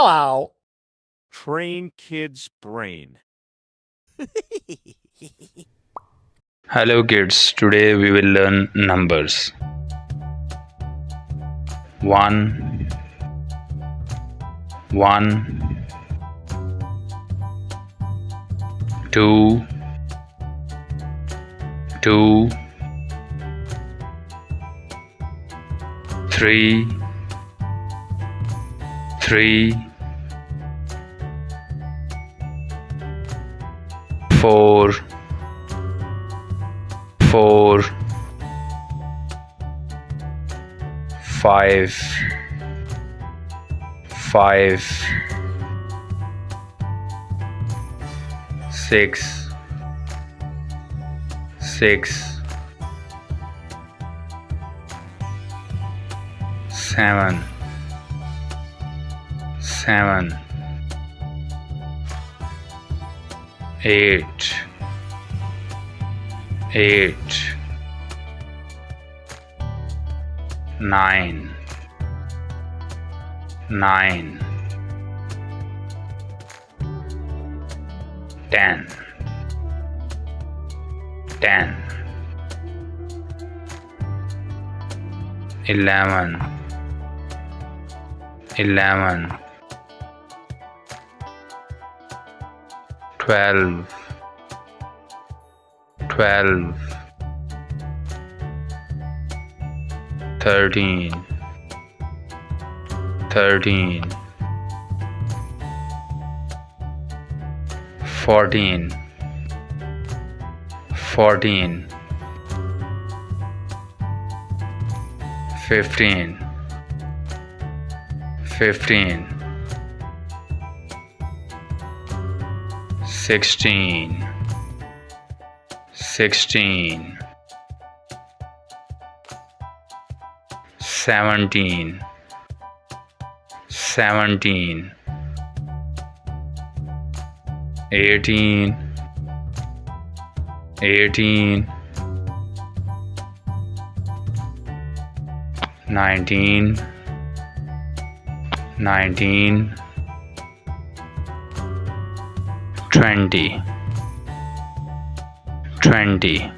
out. Train kid's brain. Hello kids, today we will learn numbers. 1 1 2 2 3 3 4 4 5 5 6 6 7 7 8 8 9 9 10 10 11 11 12 12 13 13 14 14 15 15 16 16 17 17 18 18 19 19 20 20